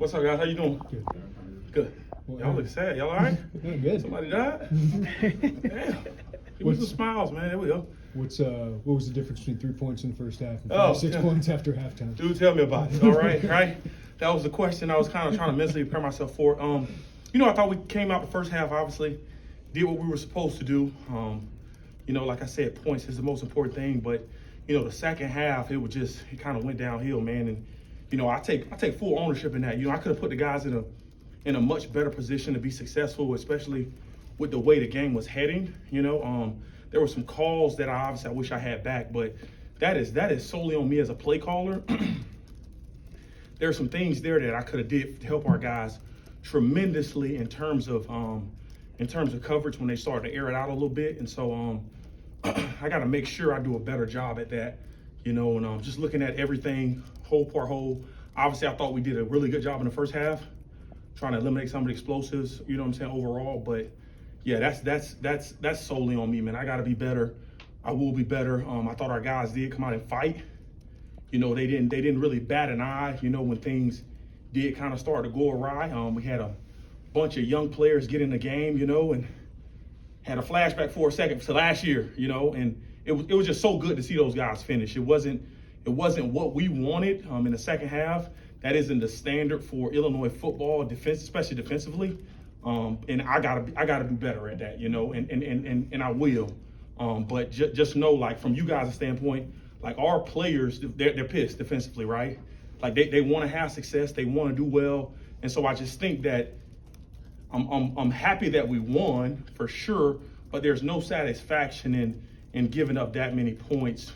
What's up, guys? How you doing? Good. Good. Y'all look sad. Y'all all right? Yeah, good. Somebody died? Damn. Give me some smiles, man. There we go. What was the difference between 3 points in the first half and Oh, 6 yeah. points after halftime? Dude, tell me about it. All right, right? That was the question I was kind of trying to mentally prepare myself for. I thought we came out the first half, obviously, did what we were supposed to do. Like I said, points is the most important thing. But, the second half, it kind of went downhill, man. And, I take full ownership in that. I could have put the guys in a much better position to be successful, especially with the way the game was heading. There were some calls that I wish I had back, but that is solely on me as a play caller. There are some things there that I could have did to help our guys tremendously in terms of coverage when they started to air it out a little bit. And so I got to make sure I do a better job at that, and just looking at everything whole par whole. Obviously, I thought we did a really good job in the first half, trying to eliminate some of the explosives, overall. But yeah, that's solely on me, man. I got to be better. I will be better. I thought our guys did come out and fight. They didn't really bat an eye, when things did kind of start to go awry. We had a bunch of young players get in the game, and had a flashback for a second to last year, and it was just so good to see those guys finish. It wasn't what we wanted in the second half. That isn't the standard for Illinois football defense, especially defensively. And I gotta do better at that, and I will. But just know, like, from you guys' standpoint, like, our players, they're pissed defensively, right? Like, they want to have success, they want to do well, and so I just think that I'm happy that we won for sure, but there's no satisfaction in giving up that many points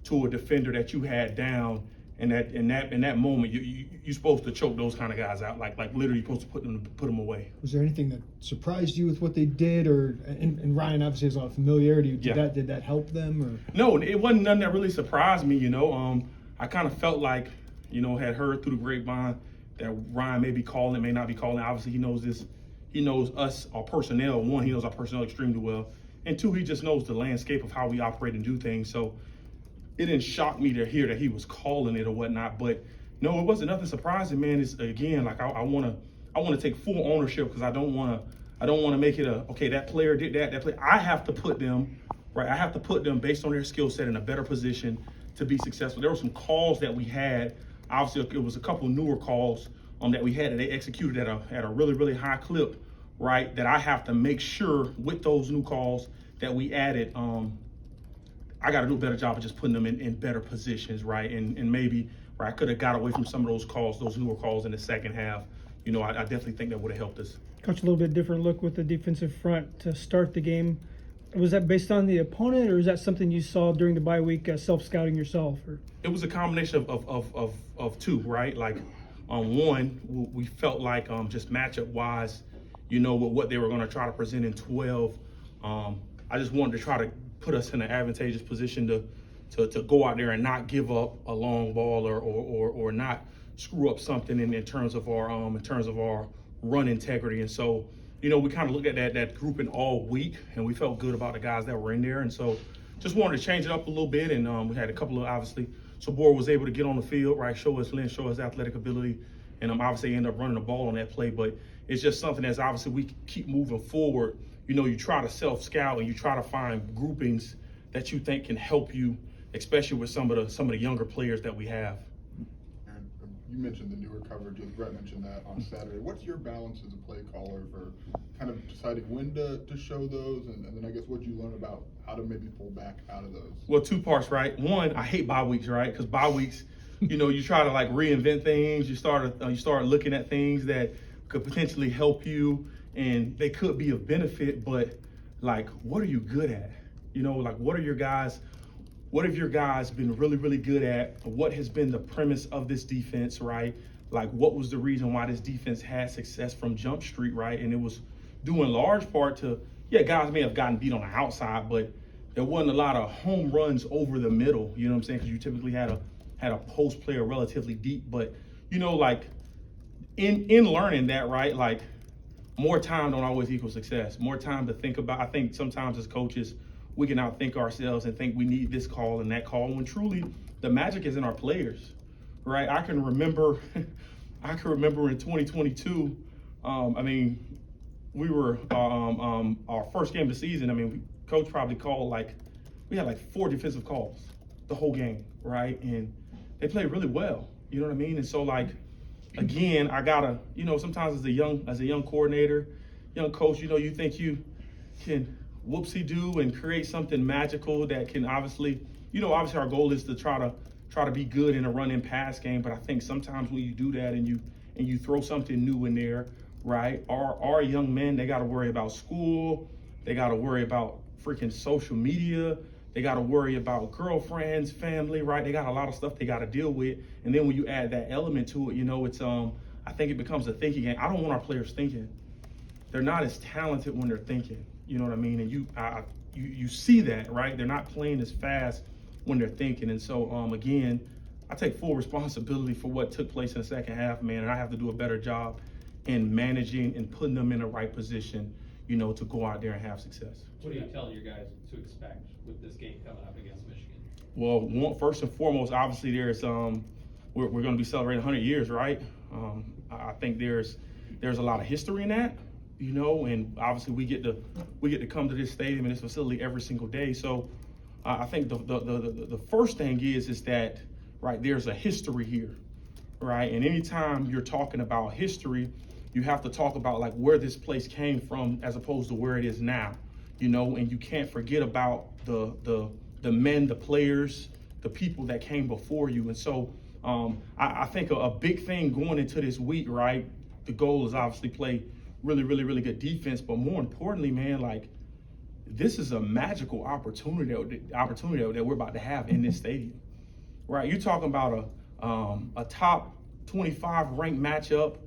to a defender that you had down. And in that moment, you're supposed to choke those kind of guys out, like literally you're supposed to put them away. Was there anything that surprised you with what they did, and Ryan obviously has a lot of familiarity? Did that help them? Or? No, it wasn't nothing that really surprised me. I kind of felt like, had heard through the grapevine that Ryan may be calling, may not be calling. Obviously, he knows this. He knows us, our personnel. One, he knows our personnel extremely well, and two, he just knows the landscape of how we operate and do things. So it didn't shock me to hear that he was calling it or whatnot, but no, it wasn't nothing surprising, man. It's, again, like, I want to take full ownership, because I don't want to make it okay, that player did that player. I have to put them right. I have to put them based on their skill set in a better position to be successful. There were some calls that we had. Obviously, it was a couple newer calls that we had, and they executed at a really, really high clip, right? That I have to make sure with those new calls that we added. I got to do a better job of just putting them in better positions, right? And maybe I could have got away from some of those calls, those newer calls in the second half. I definitely think that would have helped us. Coach, a little bit different look with the defensive front to start the game. Was that based on the opponent, or is that something you saw during the bye week, self-scouting yourself? Or? It was a combination of two, right? Like, one, we felt like just matchup-wise, with what they were going to try to present in 12. I just wanted to try to put us in an advantageous position to go out there and not give up a long ball or not screw up something in terms of our run integrity. And so, we kind of looked at that grouping all week, and we felt good about the guys that were in there. And so just wanted to change it up a little bit. And we had a couple of, obviously, Sabor was able to get on the field, right, show his length, show his athletic ability, and obviously end up running the ball on that play. But it's just something that's obviously we keep moving forward. You try to self-scout and you try to find groupings that you think can help you, especially with some of the younger players that we have. And you mentioned the newer coverage, as Brett mentioned that on Saturday. What's your balance as a play caller for kind of deciding when to show those, and then I guess what you learn about how to maybe pull back out of those? Well, two parts, right? One, I hate bye weeks, right? Because bye weeks, you try to like reinvent things. You start looking at things that could potentially help you, and they could be of benefit, but like, what are you good at? Like, what have your guys been really, really good at? What has been the premise of this defense, right? Like, what was the reason why this defense had success from Jump Street, right? And it was due in large part to, guys may have gotten beat on the outside, but there wasn't a lot of home runs over the middle, you know what I'm saying? Because you typically had a post player relatively deep, but, like, in learning that, right, like, more time don't always equal success. More time to think about. I think sometimes as coaches, we can outthink ourselves and think we need this call and that call, when truly the magic is in our players, right? I can remember I can remember in 2022, I mean, we were our first game of the season. I mean, coach probably called we had like 4 defensive calls the whole game, right? And they played really well. You know what I mean? And so again, I gotta, sometimes as a young coordinator, young coach, you think you can whoopsie-do and create something magical that can obviously our goal is to try to be good in a run-in pass game. But I think sometimes when you do that and you throw something new in there, right? Our young men, they got to worry about school, they got to worry about freaking social media, they got to worry about girlfriends, family, right? They got a lot of stuff they got to deal with. And then when you add that element to it, it's I think it becomes a thinking game. I don't want our players thinking. They're not as talented when they're thinking. You know what I mean? And you see that, right? They're not playing as fast when they're thinking. And so again, I take full responsibility for what took place in the second half, man, and I have to do a better job in managing and putting them in the right position, to go out there and have success. What are you telling your guys to expect with this game coming up against Michigan? Well, first and foremost, obviously there's we're going to be celebrating 100 years, right? I think there's a lot of history in that, and obviously we get to come to this stadium and this facility every single day. So I think the first thing is that, right, there's a history here, right? And anytime you're talking about history, you have to talk about like where this place came from as opposed to where it is now, and you can't forget about the men, the players, the people that came before you. And so I think a big thing going into this week, right, the goal is obviously play really, really, really good defense, but more importantly, man, like this is a magical opportunity that we're about to have in this stadium, right? You're talking about a top 25 ranked matchup,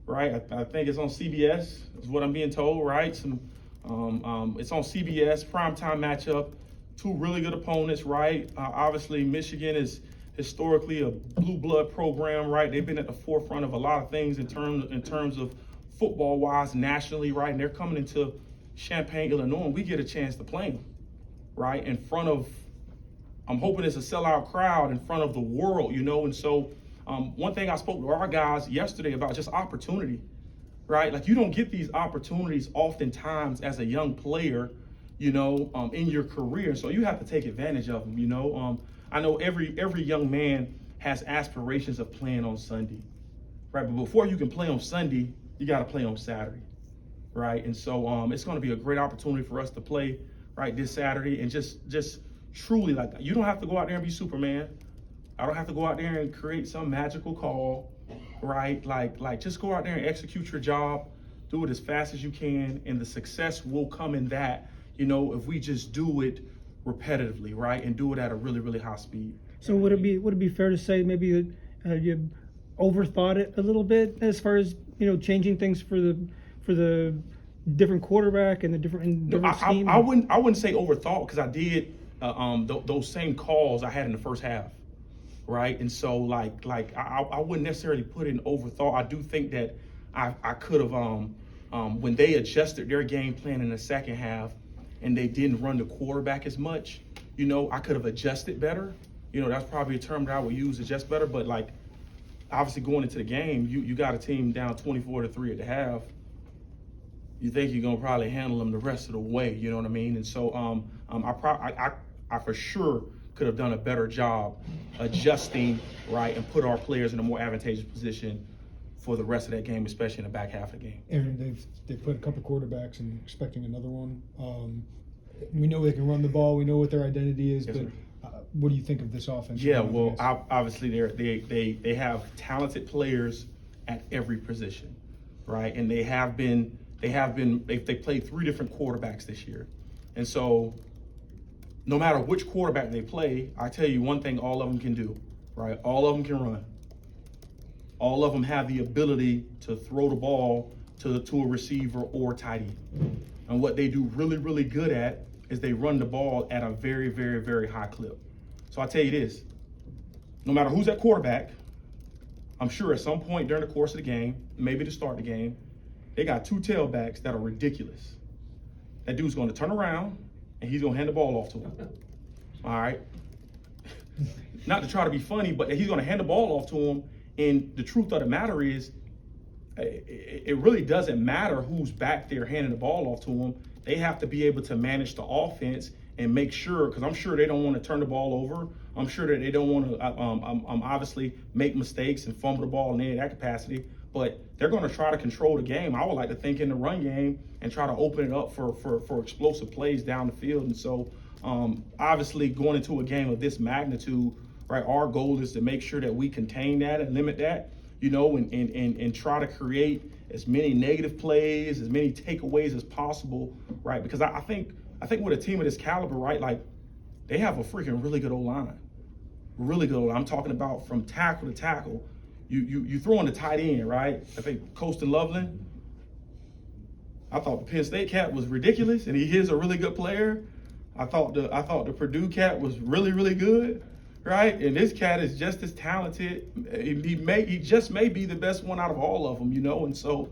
right? I think it's on CBS, is what I'm being told, right? It's on CBS, primetime matchup, 2 really good opponents, right? Obviously, Michigan is historically a blue blood program, right? They've been at the forefront of a lot of things in terms of football-wise nationally, right? And they're coming into Champaign, Illinois, and we get a chance to play them, right? In front of, I'm hoping it's a sellout crowd in front of the world, And so one thing I spoke to our guys yesterday about just opportunity, right? Like you don't get these opportunities oftentimes as a young player, in your career. So you have to take advantage of them, I know every young man has aspirations of playing on Sunday, right? But before you can play on Sunday, you got to play on Saturday, right? And so it's going to be a great opportunity for us to play, right, this Saturday and just truly, like, you don't have to go out there and be Superman. I don't have to go out there and create some magical call, right? Like just go out there and execute your job, do it as fast as you can, and the success will come in that, if we just do it repetitively, right, and do it at a really, really high speed. So would it be fair to say maybe that you overthought it a little bit as far as changing things for the different quarterback and the different scheme? I wouldn't say overthought, because I did those same calls I had in the first half, right? And so I wouldn't necessarily put in overthought. I do think that I could have when they adjusted their game plan in the second half and they didn't run the quarterback as much, I could have adjusted better. That's probably a term that I would use, adjust better. But obviously going into the game, you got a team down 24-3 at the half. You think you're gonna probably handle them the rest of the way, you know what I mean? And so I for sure could have done a better job adjusting, right, and put our players in a more advantageous position for the rest of that game, especially in the back half of the game. Aaron, they've put a couple quarterbacks and expecting another one. We know they can run the ball. We know what their identity is, Yes, but sir. What do you think of this offense? Yeah, well, obviously they have talented players at every position, right? And they played 3 different quarterbacks this year, and so no matter which quarterback they play, I tell you one thing: all of them can do, right? All of them can run. All of them have the ability to throw the ball to a receiver or tight end. And what they do really, really good at is they run the ball at a very, very, very high clip. So I tell you this, no matter who's at quarterback, I'm sure at some point during the course of the game, maybe to start the game, they got 2 tailbacks that are ridiculous. That dude's going to turn around and he's going to hand the ball off to him. All right? Not to try to be funny, but he's going to hand the ball off to him And the truth of the matter is, it really doesn't matter who's back there handing the ball off to them. They have to be able to manage the offense and make sure, because I'm sure they don't want to turn the ball over. I'm sure that they don't want to obviously make mistakes and fumble the ball in any of that capacity, but they're going to try to control the game. I would like to think in the run game and try to open it up for explosive plays down the field. And so obviously going into a game of this magnitude, right, our goal is to make sure that we contain that and limit that, you know, and try to create as many negative plays, as many takeaways as possible, right? Because I think with a team of this caliber, right, like they have a freaking really good O-line. Really good O-line. I'm talking about from tackle to tackle. You throw in the tight end, right? I think Colston Loveland, I thought the Penn State cat was ridiculous, and he is a really good player. I thought the Purdue cat was really, really good, right? And this cat is just as talented. He just may be the best one out of all of them, you know. And so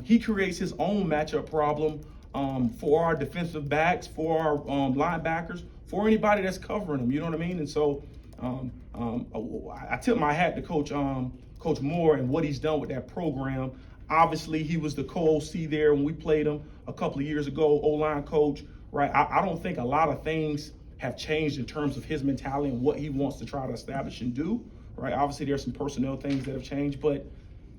he creates his own matchup problem for our defensive backs, for our linebackers, for anybody that's covering them. You know what I mean? And so I tip my hat to Coach Moore and what he's done with that program. Obviously, he was the co-OC there when we played him a couple of years ago, O-line coach, right? I don't think a lot of things have changed in terms of his mentality and what he wants to try to establish and do, right? Obviously, there's some personnel things that have changed, but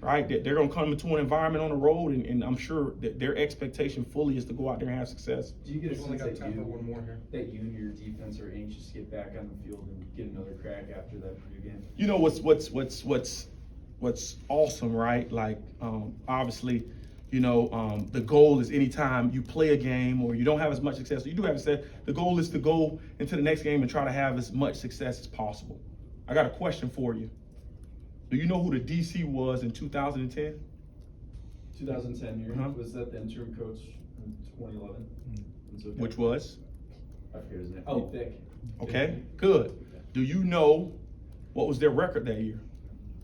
right, they're going to come into an environment on the road, and I'm sure that their expectation fully is to go out there and have success. Do you get a We've only sense got that time for one more here. that you and your defense are anxious to get back on the field and get another crack after that Purdue game? You know what's awesome, right? Like obviously, you know, the goal is anytime you play a game or you don't have as much success, or you do have success, the goal is to go into the next game and try to have as much success as possible. I got a question for you. Do you know who the DC was in 2010? 2010 year, Uh-huh. was that the interim coach in 2011? And so Which was? I forget his name. Oh, Vic. Okay, good. Do you know what was their record that year?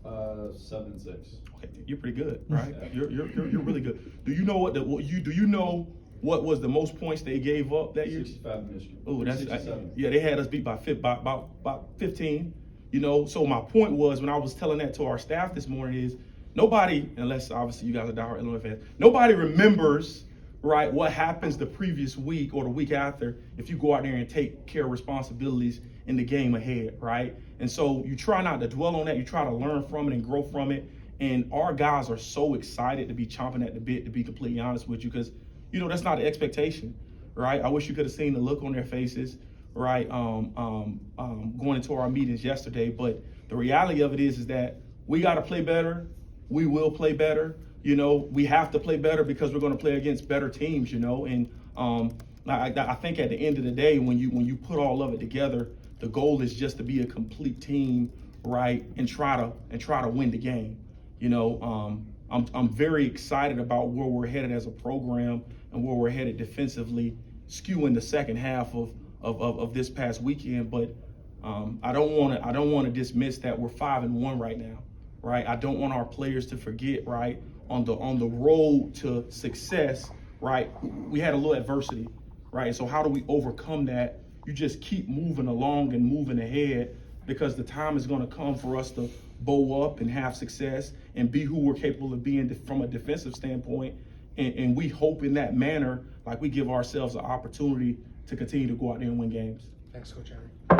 7-6. Okay, you're pretty good, right? Yeah. You're really good. Do you know do you know what was the most points they gave up that year? 65 in Michigan. Oh, that's 67. yeah. They had us beat by about 15. You know, so my point was when I was telling that to our staff this morning is nobody, unless obviously you guys are diehard Illinois fans, nobody remembers, right, what happens the previous week or the week after if you go out there and take care of responsibilities in the game ahead, right? And so you try not to dwell on that. You try to learn from it and grow from it. And our guys are so excited to be chomping at the bit, to be completely honest with you, because, you know, that's not the expectation, right? I wish you could have seen the look on their faces, right, going into our meetings yesterday. But the reality of it is that we got to play better. We will play better. You know, we have to play better because we're going to play against better teams, you know. And I think at the end of the day, when you put all of it together, the goal is just to be a complete team, right, and try to win the game. You know, I'm very excited about where we're headed as a program and where we're headed defensively, skewing the second half of this past weekend. But I don't want to dismiss that we're 5-1 right now, right? I don't want our players to forget, right, on the road to success, right? We had a little adversity, right? So how do we overcome that? You just keep moving along and moving ahead, because the time is going to come for us to bow up and have success and be who we're capable of being from a defensive standpoint. And we hope in that manner, like we give ourselves an opportunity to continue to go out there and win games. Thanks, Coach Henry.